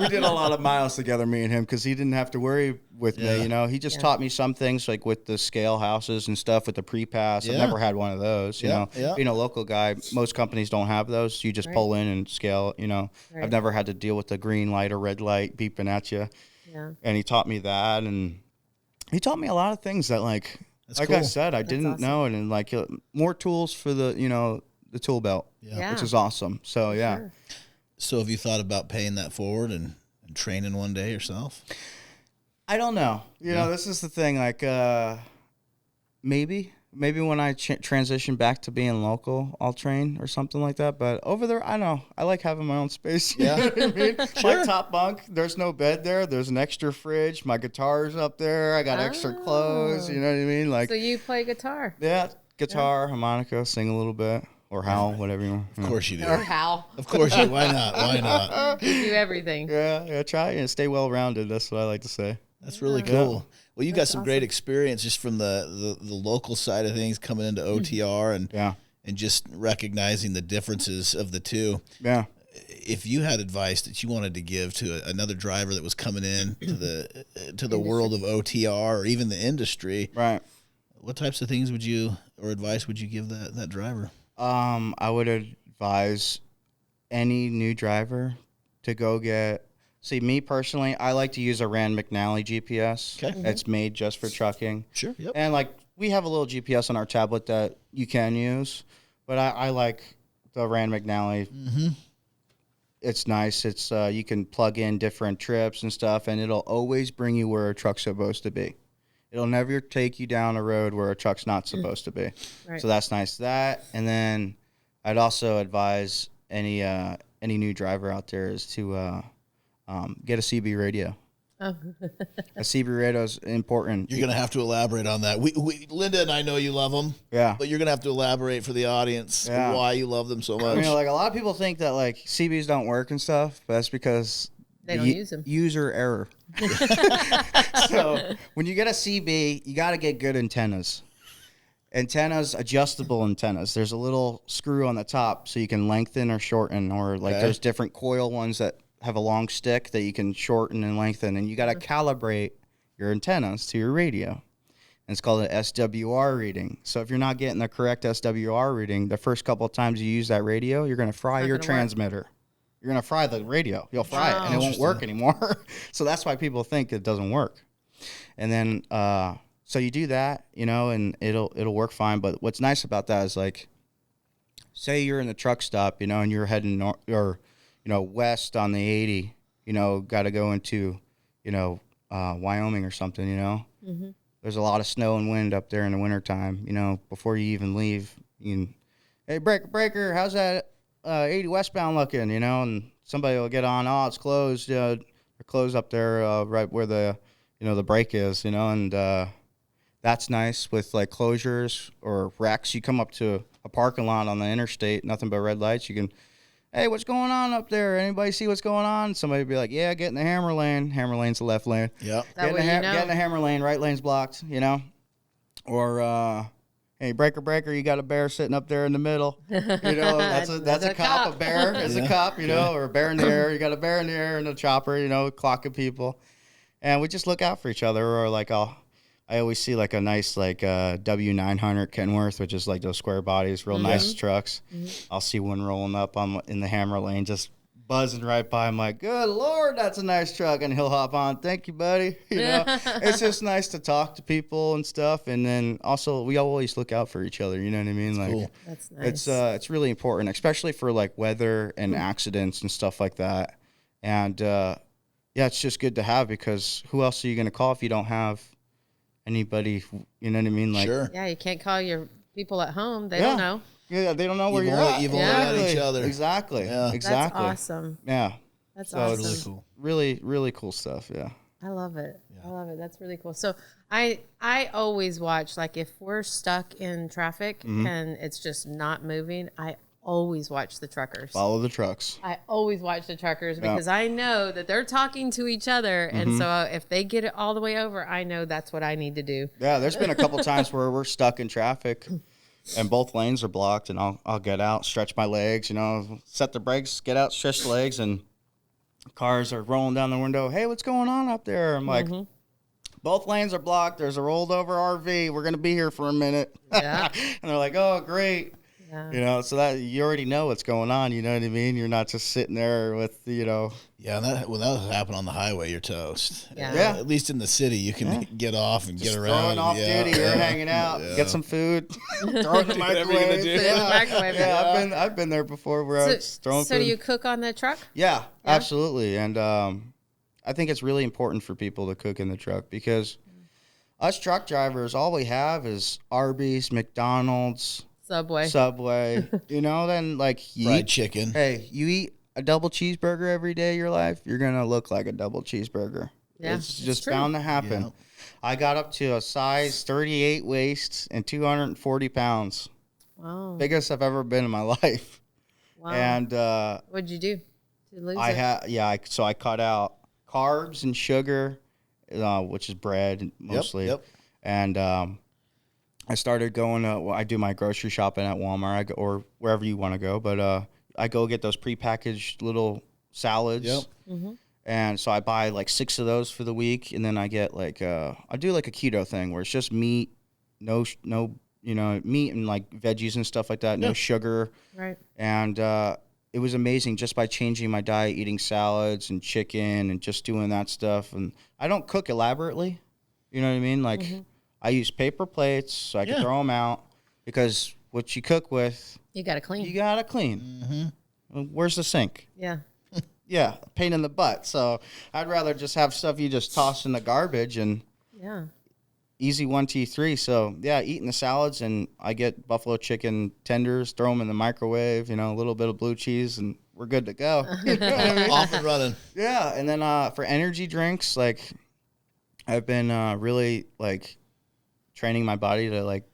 We did a lot of miles together, me and him, because he didn't have to worry with Yeah. me, you know? He just taught me some things, like with the scale houses and stuff with the pre-pass. I've Yeah. never had one of those, you Yeah, know? yeah. Being a local guy, most companies don't have those. You just Right. pull in and scale, you know? Right. I've never had to deal with the green light or red light beeping at you. Yeah. And he taught me that, and he taught me a lot of things that, like, That's like I cool. said, I didn't awesome. know, and like more tools for the the tool belt, Yeah. which is awesome. So yeah, Sure. So have you thought about paying that forward and training one day yourself? I don't know. You know, this is the thing. Like maybe when I transition back to being local, I'll train or something like that. But over there, I don't know. I like having my own space. You Yeah. know what I mean? Sure. My top bunk, there's no bed there. There's an extra fridge. My guitar's up there. I got extra clothes. You know what I mean? Like So you play guitar yeah, guitar, harmonica, sing a little bit, or howl, whatever you want. Of course you do. or how? Of course you. Why not? Why not? You do everything. Yeah, try and stay well rounded. That's what I like to say. That's really cool. Well, you got some great experience just from the local side of things coming into OTR and Yeah, and just recognizing the differences of the two. yeah. If you had advice that you wanted to give to another driver that was coming in to the world of OTR or even the industry, Right. what types of things would you or advice would you give that driver? I would advise any new driver to go get. See, me personally, I like to use a Rand McNally GPS. Okay. It's made just for trucking. Sure. Yep. And like we have a little GPS on our tablet that you can use, but I like the Rand McNally. Mm-hmm. It's nice. It's you can plug in different trips and stuff, and it'll always bring you where a truck's supposed to be. It'll never take you down a road where a truck's not supposed to be. Right. So that's nice. That, and then I'd also advise any new driver out there is to get a CB radio. Oh. A CB radio is important. You're going to have to elaborate on that. We Linda and I know you love them. Yeah. But you're going to have to elaborate for the audience why you love them so much. You know, like a lot of people think that like CBs don't work and stuff, but that's because They don't use them. User error. So when you get a CB, you got to get good antennas. Antennas, adjustable antennas. There's a little screw on the top so you can lengthen or shorten, or like there's different coil ones that have a long stick that you can shorten and lengthen, and you got to calibrate your antennas to your radio. And it's called an SWR reading. So if you're not getting the correct SWR reading, the first couple of times you use that radio, you're going to fry your transmitter. You're going to fry the radio. You'll fry it, and it won't work anymore. So that's why people think it doesn't work. And then so you do that, you know, and it'll work fine. But what's nice about that is, like, say you're in the truck stop, you know, and you're heading west on the 80, you know, got to go into, you know, Wyoming or something, you know. Mm-hmm. There's a lot of snow and wind up there in the wintertime, you know. Before you even leave, you can, hey, breaker, how's that 80 westbound looking, you know? And somebody will get on, oh, it's closed. They're closed up there right where the, you know, the break is, you know, and that's nice with, like, closures or wrecks. You come up to a parking lot on the interstate, nothing but red lights. You can, hey, what's going on up there? Anybody see what's going on? Somebody would be like, yeah, get in the hammer lane. Hammer lane's the left lane. Yep. Get in the hammer lane. Right lane's blocked, you know? Or, hey, breaker, you got a bear sitting up there in the middle. You know, that's a cop. A bear is a cop, you know, or a bear in the air. You got a bear in the air and a chopper, you know, clocking people. And we just look out for each other. Or, like, I always see, like, a nice, like, W900 Kenworth, which is like those square bodies, real nice trucks. Mm-hmm. I'll see one rolling up in the hammer lane, just buzzing right by. I'm like, good Lord, that's a nice truck. And he'll hop on. Thank you, buddy. You know, it's just nice to talk to people and stuff. And then also, we always look out for each other. You know what I mean? Like, cool. That's nice. It's really important, especially for, like, weather and accidents and stuff like that. And, yeah, it's just good to have, because who else are you going to call if you don't have anybody, you know what I mean? Like, sure. Yeah, you can't call your people at home. They don't know. Yeah, they don't know where you're at. You've only got each other. Exactly. Yeah. Exactly. That's awesome. Yeah. That's so awesome. It's really cool. Really, really cool stuff. Yeah. I love it. Yeah. I love it. That's really cool. So I always watch, like, if we're stuck in traffic and it's just not moving, I always watch the truckers. Follow the trucks. I always watch the truckers because I know that they're talking to each other. And so if they get it all the way over, I know that's what I need to do. Yeah, there's been a couple times where we're stuck in traffic and both lanes are blocked, and I'll get out, stretch my legs, you know, set the brakes, get out, stretch the legs, and cars are rolling down the window. Hey, what's going on up there? I'm like, both lanes are blocked. There's a rolled over RV. We're going to be here for a minute. Yeah. And they're like, oh, great. Yeah. You know, so that you already know what's going on. You know what I mean? You're not just sitting there with, you know. Yeah, when that happen on the highway, you're toast. Yeah. At least in the city, you can get off and just get around. Throwing off duty, you're hanging out, get some food, throw it in the microwave. Yeah, I've been there before where I was throwing food. So do you cook on the truck? Yeah, absolutely. And I think it's really important for people to cook in the truck, because us truck drivers, all we have is Arby's, McDonald's, Subway, you know, then, like, fried chicken. Hey, you eat a double cheeseburger every day of your life, you're going to look like a double cheeseburger. Yeah, it's just bound to happen. Yeah. I got up to a size 38 waist and 240 pounds. Wow. Biggest I've ever been in my life. Wow. And what'd you do to lose it? So I cut out carbs and sugar, which is bread mostly. Yep. And I started going I do my grocery shopping at Walmart, or wherever you want to go, but I go get those prepackaged little salads. Yep. Mm-hmm. And so I buy like 6 of those for the week, and then I get like I do like a keto thing where it's just meat, no you know, meat and like veggies and stuff like that, no sugar. Right. And it was amazing just by changing my diet, eating salads and chicken and just doing that stuff. And I don't cook elaborately, you know what I mean? Like, I use paper plates so I can throw them out, because what you cook with, you got to clean. Mm-hmm. Where's the sink? Yeah. Yeah, pain in the butt. So I'd rather just have stuff you just toss in the garbage and easy 1, 2, 3. So yeah, eating the salads, and I get buffalo chicken tenders, throw them in the microwave, a little bit of blue cheese, and we're good to go. You know what I mean? Off and running. Yeah, and then for energy drinks, like I've been really like training my body to like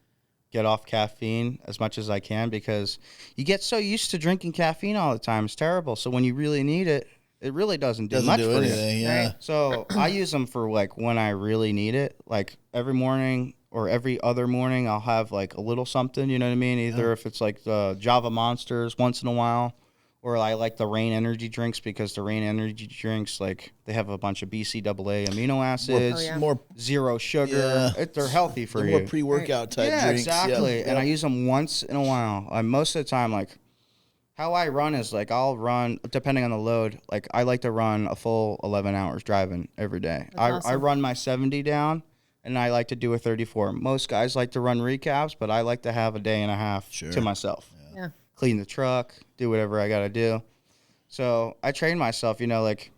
get off caffeine as much as I can, because you get so used to drinking caffeine all the time. It's terrible. So when you really need it, it really doesn't do much for anything, you. yeah. Right. So I use them for like when I really need it. Like every morning or every other morning, I'll have like a little something. You know what I mean? Either if it's like the Java Monsters once in a while, or I like the Rain energy drinks, because the Rain energy drinks, like they have a bunch of BCAA amino acids, More, zero sugar. Yeah. They're healthy for you. more pre-workout type Yeah, drinks. exactly. Yep. And I use them once in a while. Most of the time, like how I run is like I'll run, depending on the load, like I like to run a full 11 hours driving every day. I awesome. run my 70 down, and I like to do a 34. Most guys like to run recaps, but I like to have a day and a half to myself. Yeah. Clean the truck, do whatever I got to do. So I train myself, like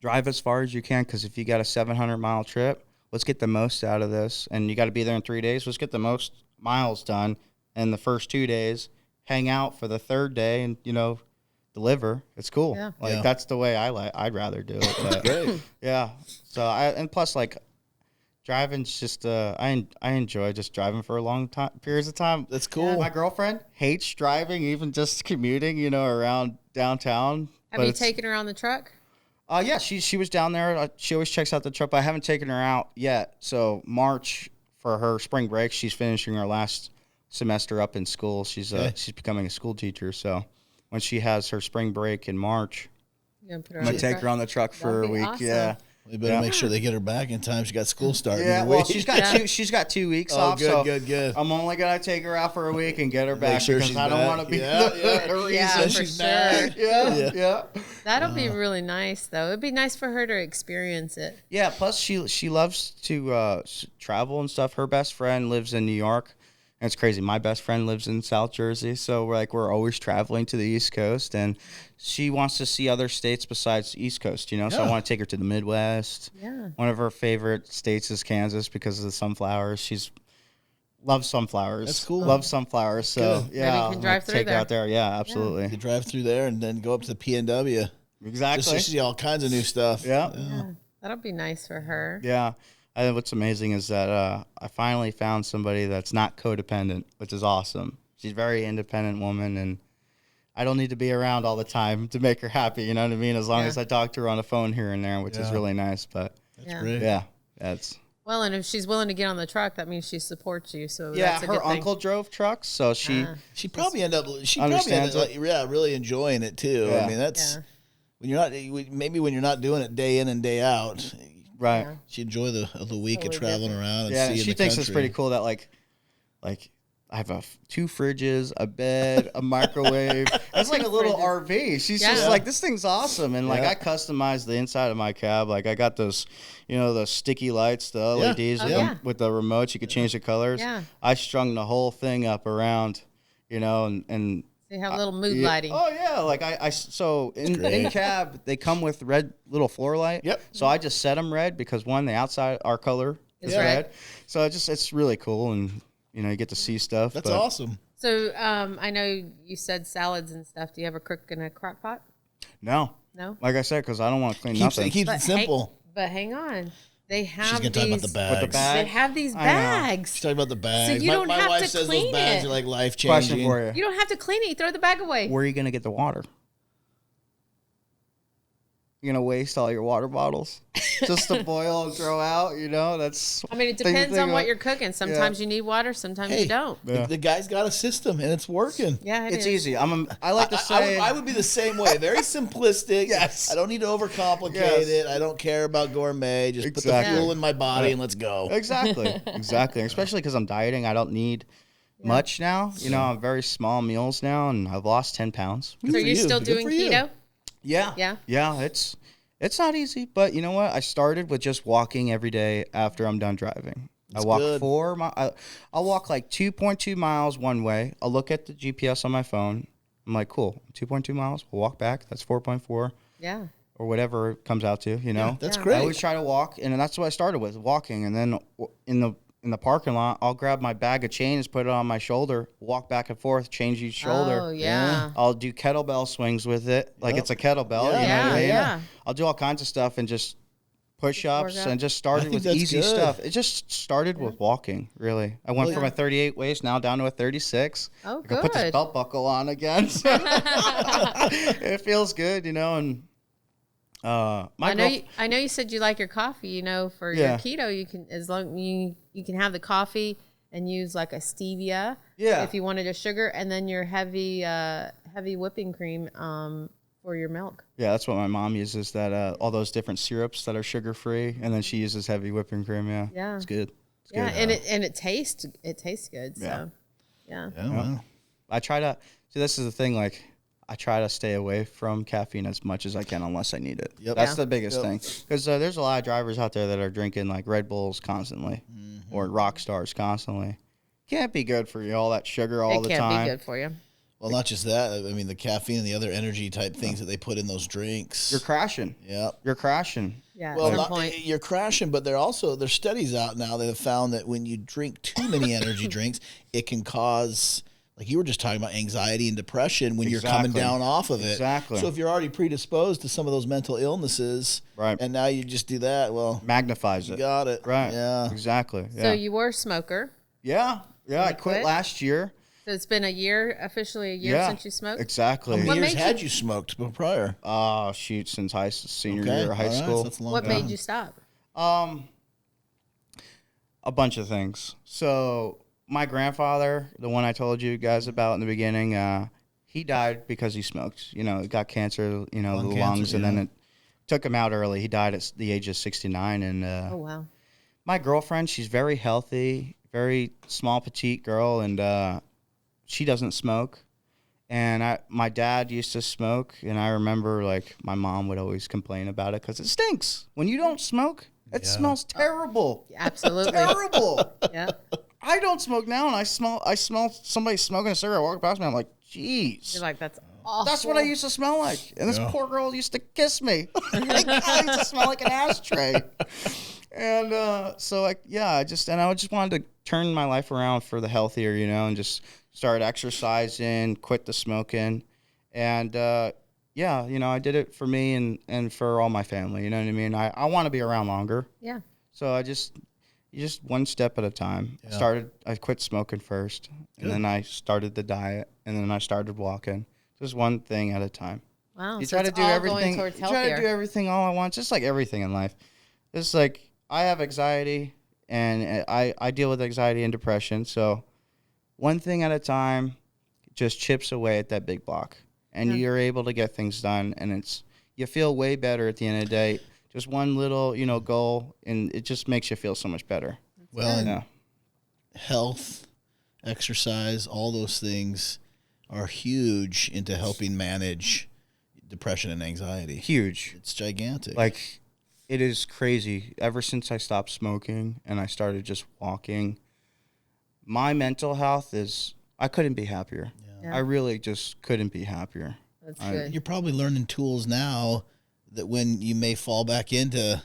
drive as far as you can, because if you got a 700-mile trip, let's get the most out of this. And you got to be there in 3 days. Let's get the most miles done in the first 2 days, hang out for the third day, and, deliver. It's cool. Yeah. Like that's the way I'd rather do it. But, Great. yeah. So and plus like driving's just I enjoy just driving for a long time periods of time. That's cool. My girlfriend hates driving, even just commuting, around downtown. Have you taken her on the truck? Yeah, she was down there. She always checks out the truck, but I haven't taken her out yet. So March for her spring break, she's finishing her last semester up in school. She's becoming a school teacher. So when she has her spring break in March, I'm I'm gonna take her on the truck for a That'd be week. awesome. Yeah. We better make sure they get her back in time. She got school starting. Yeah, in a well, week. she's got 2 weeks Oh, off. good, so good. I'm only gonna take her out for a week and get her back, sure because she's I don't back. want to be Yeah, the reason Yeah, for she's sure. back. Yeah. That'll be really nice, though. It'd be nice for her to experience it. Yeah, plus she loves to travel and stuff. Her best friend lives in New York, and it's crazy. My best friend lives in South Jersey, so we're always traveling to the East Coast, and she wants to see other states besides the East Coast. So I want to take her to the Midwest. Yeah. One of her favorite states is Kansas because of the sunflowers. She's loves sunflowers. That's cool. Loves sunflowers. So Maybe yeah, you can drive through take her there. out there. Yeah, absolutely. You drive through there and then go up to the PNW. Exactly. Just to see all kinds of new stuff. Yeah. That'll be nice for her. Yeah. I think what's amazing is that I finally found somebody that's not codependent, which is awesome. She's a very independent woman, and I don't need to be around all the time to make her happy. You know what I mean? As long as I talk to her on the phone here and there, which is really nice. But That's Great. yeah, that's Well, and if she's willing to get on the truck, that means she supports you. So yeah. that's a Her good uncle drove trucks, so she She probably ended up Understands it. really enjoying it too. Yeah. I mean, that's Yeah. when you're not maybe when you're not doing it day in and day out. right. Yeah. She enjoy the week of Totally traveling different. around and Yeah, seeing she the thinks country. it's pretty cool that like I have 2 fridges, a bed, a microwave. It's like a little RV. She's just Yeah. like, this thing's awesome. And like Yeah. I customized the inside of my cab. Like I got those, the sticky lights, the LEDs Oh, with, yeah. with the remotes. You could change the colors. Yeah. I strung the whole thing up around, and They have a little mood yeah. lighting. Oh yeah, like so in cab they come with red little floor light. Yep. So I just set them red because one, the outside our color is Is red. red. So it's really cool, and you get to see stuff. That's but awesome. So I know you said salads and stuff. Do you ever cook in a crock pot? No, No. like I said, because I don't want to clean Keeps nothing. it simple. But hang on. They have She's gonna these. talk about the bags. With the bag. They have these I know. bags. She's talking about the bags. you don't my have wife to says clean those bags it. are like life Question changing. for you: You don't have to clean it. You throw the bag away. where are you gonna get the water? You're gonna waste all your water bottles just to boil and throw out. That's. I mean, it thing to depends think on what about. you're cooking. Sometimes you need water. Sometimes Hey, you don't. Yeah. The guy's got a system and it's working. Yeah, It's is. easy. I like to say. I would be the same way. Very simplistic. Yes. I don't need to overcomplicate Yes. it. I don't care about gourmet. Just put the Exactly. fuel in my body and let's go. Exactly. Especially because I'm dieting. I don't need much now. I'm very small meals now, and I've lost 10 pounds. So for you're you. still Good doing for you. keto? Yeah. Yeah. Yeah. It's not easy, but you know what? I started with just walking every day after I'm done driving. I walk good. 4 miles. I'll walk like 2.2 miles one way. I'll look at the GPS on my phone. I'm like, cool, 2.2 miles. We'll walk back. That's 4.4. Yeah. or whatever it comes out to, you know. That's Yeah. great. I always try to walk, and that's what I started with, walking. And then in the parking lot, I'll grab my bag of chains, put it on my shoulder, walk back and forth, change each shoulder. Oh, yeah. I'll do kettlebell swings with it, like it's a kettlebell. Yeah. You know what I mean? Yeah. I'll do all kinds of stuff and just push-ups Workout. and just I started think with that's easy good. stuff. It just started with walking, really. I went from a 38 waist now down to a 36. Oh, I can put this good. belt buckle on again. So it feels good, you know, and I know you said you like your coffee, you know, for Yeah. your keto, you can, as long you can have the coffee and use like a stevia Yeah. if you wanted a sugar, and then your heavy whipping cream for your milk. Yeah, that's what my mom uses. That all those different syrups that are sugar free, and then she uses heavy whipping cream. Yeah, Yeah. it's good. It's Yeah, good. and it tastes good. Yeah. So yeah. Yeah, well, I try to see. This is the thing. Like, I try to stay away from caffeine as much as I can, unless I need it. Yep. That's Yeah. the biggest Yep. thing. Because there's a lot of drivers out there that are drinking like Red Bulls constantly, or Rock Stars constantly. Can't be good for you. All that sugar all It the can't time. be good for you. well, not just that. I mean, the caffeine and the other energy type things that they put in those drinks. You're crashing. Yeah. You're crashing. Yeah. Well, at some not, point. you're crashing, but there's studies out now that have found that when you drink too many energy drinks, it can cause, like you were just talking about, anxiety and depression when you're coming Exactly. down off of it. Exactly. So if you're already predisposed to some of those mental illnesses, Right. and now you just do that, well, Magnifies you it. got it. Right. Yeah. Exactly. Yeah. So you were a smoker. Yeah. I you quit quit? last year. So it's been officially a year Yeah. since you smoked. Exactly. How What many years made had you smoked prior? Oh, shoot, since senior Okay. year of high all right, school. so that's a long What time. made you stop? A bunch of things. So my grandfather, the one I told you guys about in the beginning, he died because he smoked. You know, he got cancer, you know, Lung the cancer, lungs, and yeah. then it took him out early. He died at the age of 69. And Oh wow. my girlfriend, she's very healthy, very small, petite girl, and she doesn't smoke. And my dad used to smoke, and I remember, like, my mom would always complain about it because it stinks. When you don't smoke, it smells terrible. Absolutely. Terrible. Yeah. I don't smoke now, and I smell somebody smoking a cigarette walk past me. I'm like, jeez. You're like, that's awful. That's what I used to smell like. And this poor girl used to kiss me. Like, I used to smell like an ashtray. And I just wanted to turn my life around for the healthier, you know, and just start exercising, quit the smoking. And, you know, I did it for me and for all my family, you know what I mean? I want to be around longer. Yeah. So just one step at a time. I quit smoking first, and then I started the diet, and then I started walking. Just one thing at a time. Wow. You so try to it's do all everything. going towards You try to do healthier. everything all at once, just like everything in life. It's like I have anxiety, and I deal with anxiety and depression. So one thing at a time just chips away at that big block, and you're able to get things done, and you feel way better at the end of the day. Just one little, you know, goal, and it just makes you feel so much better. Well, and Yeah. health, exercise, all those things are huge into helping manage depression and anxiety. Huge. It's gigantic. Like, it is crazy. Ever since I stopped smoking and I started just walking, my mental health I couldn't be happier. Yeah. I really just couldn't be happier. That's good. You're probably learning tools now that when you may fall back into,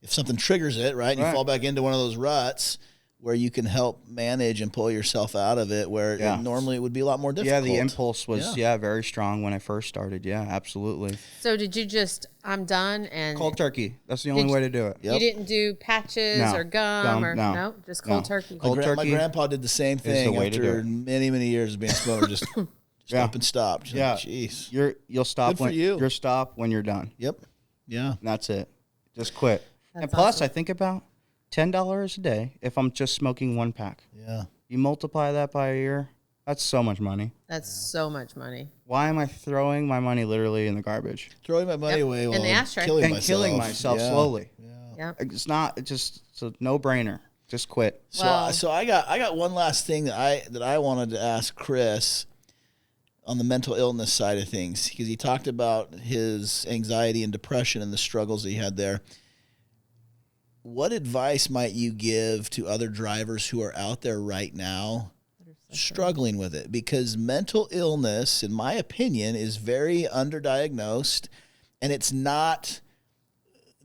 if something triggers it, right, and you Right. fall back into one of those ruts where you can help manage and pull yourself out of it, where Yeah. normally it would be a lot more difficult. Yeah, the impulse was Yeah. very strong when I first started. Yeah, absolutely. So did you just, I'm done, and Cold turkey. That's the only way to do it. Yep. you didn't do patches No. or gum Gum, or no. just cold No. turkey? Cold My turkey grandpa did the same the thing way to do after it. many, many years of being a smoker. Just Yeah. up and stopped. Yeah. Jeez. You'll stop Good for when you. you'll stop when you're done. Yep. Yeah. And that's it. Just quit. That's and plus, awesome. I think about $10 a day if I'm just smoking one pack. Yeah. You multiply that by a year, that's so much money. That's so much money. Why am I throwing my money literally in the garbage Throwing my money Yep. away In while the ashtray. killing and myself. killing myself Yeah. slowly? Yeah. It's a no-brainer. Just quit. So, Well- so I got one last thing that I wanted to ask Chris on the mental illness side of things, because he talked about his anxiety and depression and the struggles that he had there. What advice might you give to other drivers who are out there right now struggling with it? Because mental illness, in my opinion, is very underdiagnosed, and it's not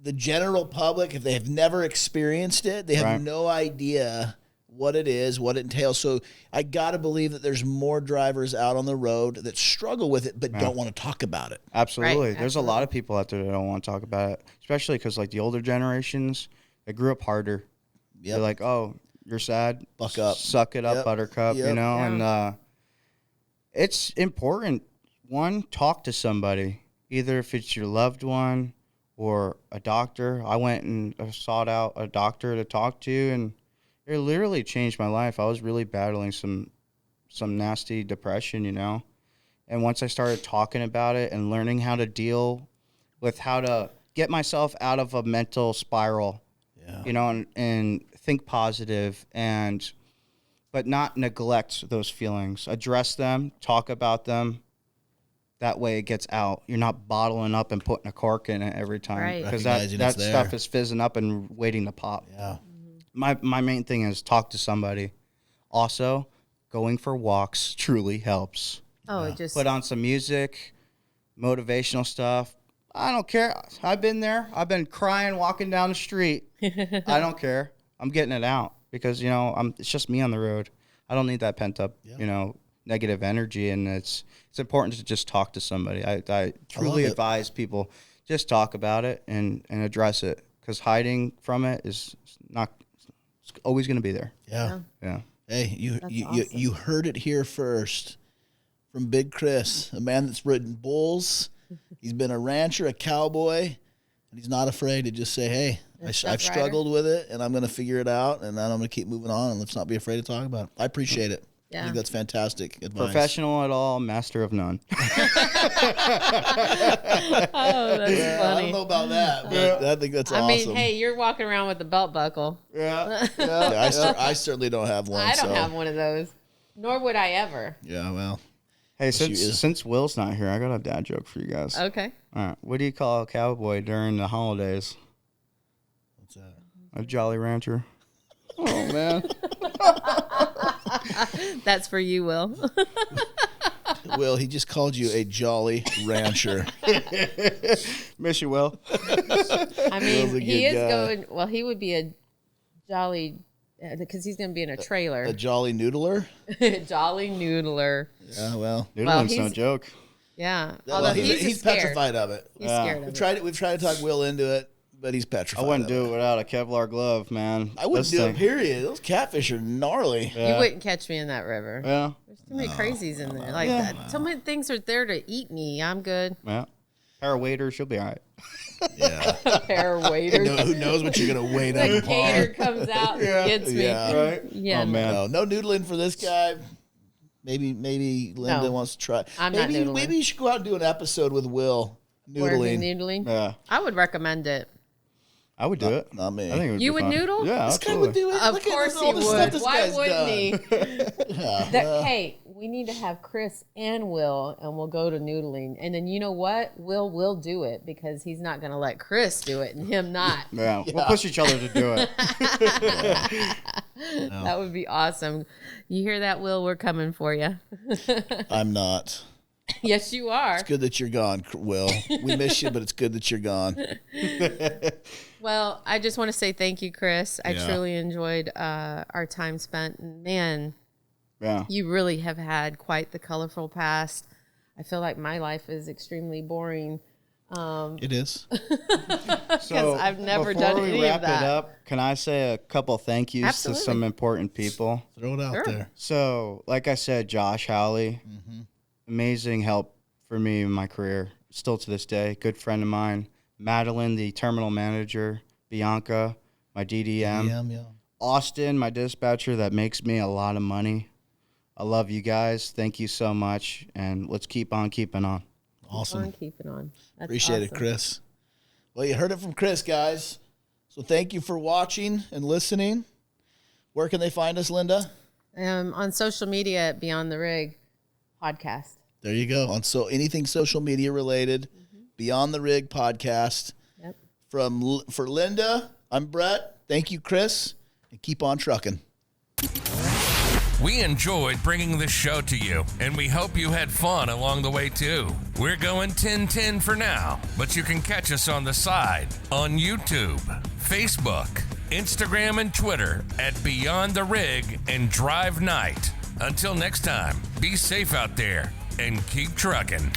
the general public. If they have never experienced it, they have Right. no idea what it is, what it entails. So I got to believe that there's more drivers out on the road that struggle with it but don't want to talk about it. Absolutely. Right, There's a lot of people out there that don't want to talk about it, especially because, like, the older generations, they grew up harder. Yep. They're like, oh, you're sad? Buck up. Suck it up, Yep. buttercup, you Yep. know? Yeah. And it's important. One, talk to somebody, either if it's your loved one or a doctor. I went and sought out a doctor to talk to, and it literally changed my life. I was really battling some nasty depression, you know? And once I started talking about it and learning how to deal with how to get myself out of a mental spiral, you know, and think positive, but not neglect those feelings, address them, talk about them. That way it gets out. You're not bottling up and putting a cork in it every time. Right. Because Recognizing that it's there. stuff is fizzing up and waiting to pop. Yeah. My main thing is talk to somebody. Also, going for walks truly helps. Oh, it just Put on some music, motivational stuff. I don't care. I've been there. I've been crying walking down the street. I don't care. I'm getting it out because, you know, it's just me on the road. I don't need that pent up, you know, negative energy. And it's important to just talk to somebody. I truly advise people just talk about it and address it, because hiding from it is not, it's always going to be there. Yeah. Yeah. Hey, you awesome. heard it here first from Big Chris, a man that's ridden bulls. He's been a rancher, a cowboy, and he's not afraid to just say, hey, I've struggled with it, and I'm going to figure it out, and then I'm going to keep moving on, and let's not be afraid to talk about it. I appreciate it. I Yeah. think that's fantastic advice. Professional at all, master of none. Oh, that's I funny. don't know about that, but I think that's I awesome. mean, hey, you're walking around with a belt buckle. Yeah, I certainly don't have one. I don't so. have one of those, nor would I ever. Yeah, well, Hey, she is. since Will's not here, I got a dad joke for you guys. Okay. All right, what do you call a cowboy during the holidays? what's that? A jolly rancher. Oh man. That's for you, Will. Will, he just called you a jolly rancher. Miss you, Will. I mean, Will's a he good is guy. going, well, he would be a jolly, because he's going to be in a trailer. A jolly noodler? Jolly noodler. Yeah, well. Noodling's no he's- joke. Yeah. Well, Although he's he's scared. petrified of it. He's scared of it. We've tried to talk Will into it, but he's petrified. I wouldn't of do it without a Kevlar glove, man. I wouldn't This do it, thing- period. Those catfish are gnarly. You wouldn't catch me in that river. Yeah, There's too many crazies in there like that. So many things are there to eat me. I'm good. yeah. Pair of waders, she'll be all right. Yeah. A pair of waders. Who knows what you're going to wait The on gator comes out and gets me. Yeah. Right? Yeah. Oh man. No noodling for this guy. Maybe Linda No. wants to try. I'm not noodling. Maybe you should go out and do an episode with Will Where is he noodling. noodling? Yeah, I would recommend it. I would do it. Not me. I think it would You be would fun. noodle? Yeah, This guy would absolutely. do it. Of Look at course this, he all the stuff would. this Why guy's wouldn't done. he? Hey, we need to have Chris and Will, and we'll go to noodling. And then you know what? Will do it because he's not going to let Chris do it and him not. Yeah, we'll push each other to do it. That would be awesome. You hear that, Will? We're coming for you. I'm not. Yes, you are. It's good that you're gone, Will. We miss you, but it's good that you're gone. Well, I just want to say thank you, Chris. I Yeah. truly enjoyed our time spent. And man, Yeah. you really have had quite the colorful past. I feel like my life is extremely boring. It is. So I've never before done we any of wrap that. it up, can I say a couple thank yous Absolutely. to some important people? Throw it out Sure. there. So, like I said, Josh Howley, Mm-hmm. amazing help for me in my career, still to this day. Good friend of mine. Madeline, the terminal manager. Bianca, my DDM. Yeah. Austin, my dispatcher that makes me a lot of money. I love you guys. Thank you so much. And let's keep on keeping on. Awesome. Keep it on. That's Appreciate it, awesome. Chris. Well, you heard it from Chris, guys. So thank you for watching and listening. Where can they find us, Linda? On social media at Beyond the Rig podcast. There you go. On anything social media related, Beyond the Rig podcast. Yep. For Linda, I'm Brett. Thank you, Chris, and keep on trucking. We enjoyed bringing this show to you, and we hope you had fun along the way too. We're going 10-10 for now, but you can catch us on the side on YouTube, Facebook, Instagram, and Twitter at Beyond the Rig and Drive Night. Until next time, be safe out there and keep trucking.